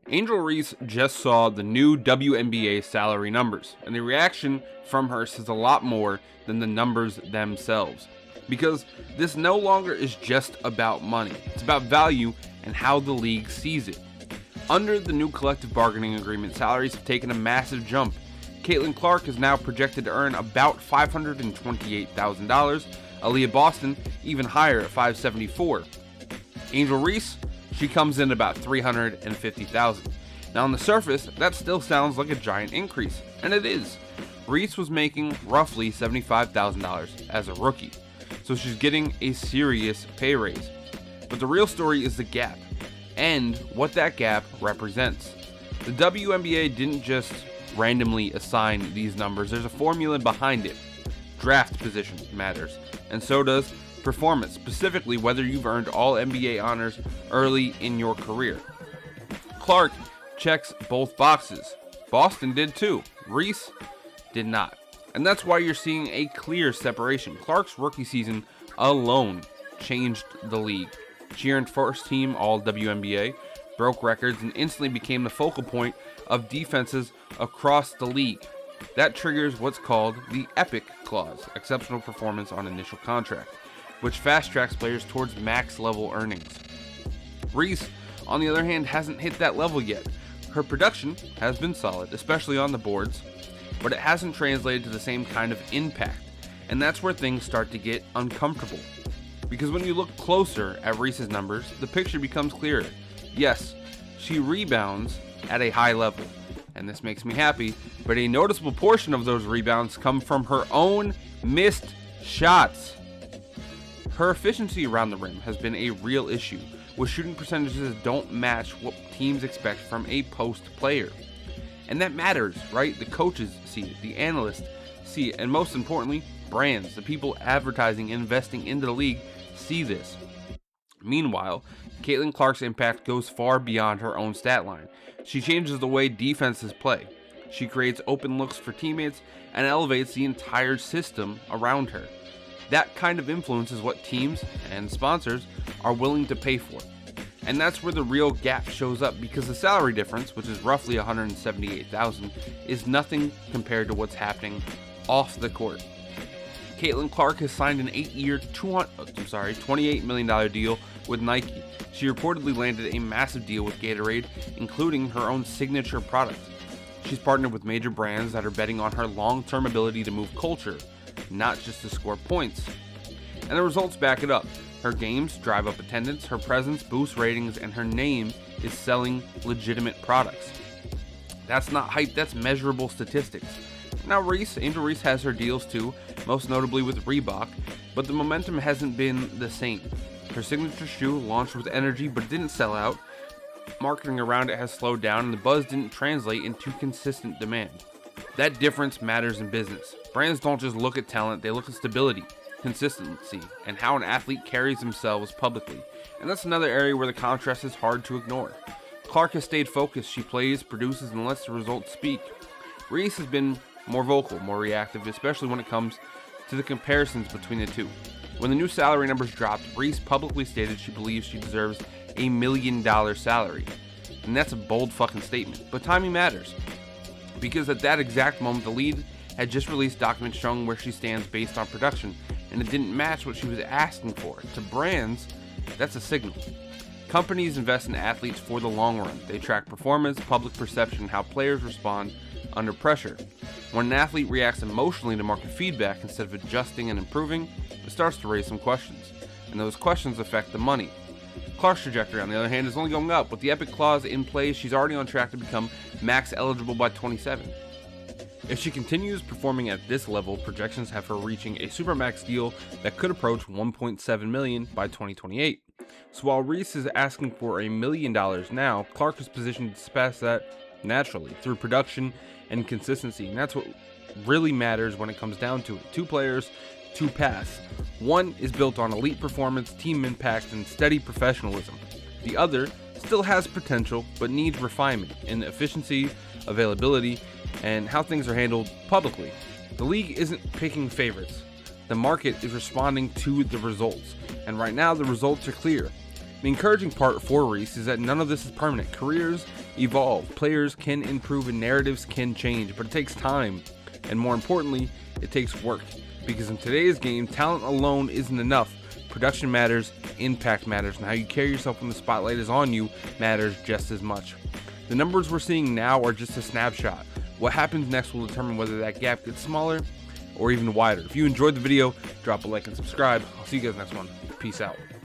Angel Reese just saw the new WNBA salary numbers, and the reaction from her says a lot more than the numbers themselves. Because this no longer is just about money, it's about value and how the league sees it. Under the new collective bargaining agreement, salaries have taken a massive jump. Caitlin Clark is now projected to earn about $528,000, Aaliyah Boston even higher at $574,000. Angel Reese, she comes in about $350,000. Now on the surface, that still sounds like a giant increase, and it is. Reese was making roughly $75,000 as a rookie, so she's getting a serious pay raise. But the real story is the gap, and what that gap represents. The WNBA didn't just randomly assign these numbers, there's a formula behind it. Draft position matters, and so does performance, specifically whether you've earned all NBA honors early in your career. Clark checks both boxes. Boston did too. Reese did not. And that's why you're seeing a clear separation. Clark's rookie season alone changed the league. She earned first team all WNBA, broke records, and instantly became the focal point of defenses across the league. That triggers what's called the EPIC clause, exceptional performance on initial contract, which fast tracks players towards max level earnings. Reese, on the other hand, hasn't hit that level yet. Her production has been solid, especially on the boards, but it hasn't translated to the same kind of impact, and that's where things start to get uncomfortable. Because when you look closer at Reese's numbers, the picture becomes clearer. Yes, she rebounds at a high level, and this makes me happy, but a noticeable portion of those rebounds come from her own missed shots. Her efficiency around the rim has been a real issue, with shooting percentages that don't match what teams expect from a post player. And that matters, right? The coaches see it, the analysts see it, and most importantly, brands, the people advertising and investing into the league see this. Meanwhile, Caitlin Clark's impact goes far beyond her own stat line. She changes the way defenses play. She creates open looks for teammates and elevates the entire system around her. That kind of influence is what teams and sponsors are willing to pay for. And that's where the real gap shows up, because the salary difference, which is roughly $178,000, is nothing compared to what's happening off the court. Caitlin Clark has signed an 8-year, $28 million deal with Nike. She reportedly landed a massive deal with Gatorade, including her own signature product. She's partnered with major brands that are betting on her long-term ability to move culture, not just to score points. And the results back it up. Her games drive up attendance, her presence boosts ratings, and her name is selling legitimate products. That's not hype, that's measurable statistics. Now Angel Reese has her deals too, most notably with Reebok, but the momentum hasn't been the same. Her signature shoe launched with energy but didn't sell out. Marketing around it has slowed down, and the buzz didn't translate into consistent demand. That difference matters in business. Brands don't just look at talent, they look at stability, consistency, and how an athlete carries themselves publicly. And that's another area where the contrast is hard to ignore. Clark has stayed focused. She plays, produces, and lets the results speak. Reese has been more vocal, more reactive, especially when it comes to the comparisons between the two. When the new salary numbers dropped, Reese publicly stated she believes she deserves $1 million salary. And that's a bold fucking statement, but timing matters. Because at that exact moment, the lead had just released documents showing where she stands based on production, and it didn't match what she was asking for. To brands, that's a signal. Companies invest in athletes for the long run. They track performance, public perception, and how players respond under pressure. When an athlete reacts emotionally to market feedback instead of adjusting and improving, it starts to raise some questions, and those questions affect the money. Clark's trajectory, on the other hand, is only going up. With the EPIC clause in place, she's already on track to become max eligible by 27. If she continues performing at this level, projections have her reaching a supermax deal that could approach $1.7 million by 2028. So while Reese is asking for $1 million now, Clark is positioned to surpass that naturally through production and consistency, and that's what really matters when it comes down to it. 2 players, 2 paths. One is built on elite performance, team impact, and steady professionalism. The other still has potential, but needs refinement in efficiency, availability, and how things are handled publicly. The league isn't picking favorites. The market is responding to the results, and right now the results are clear. The encouraging part for Reese is that none of this is permanent. Careers evolve, players can improve, and narratives can change, but it takes time, and more importantly, it takes work. Because in today's game, talent alone isn't enough. Production matters, impact matters, and how you carry yourself when the spotlight is on you matters just as much. The numbers we're seeing now are just a snapshot. What happens next will determine whether that gap gets smaller or even wider. If you enjoyed the video, drop a like and subscribe. I'll see you guys next one. Peace out.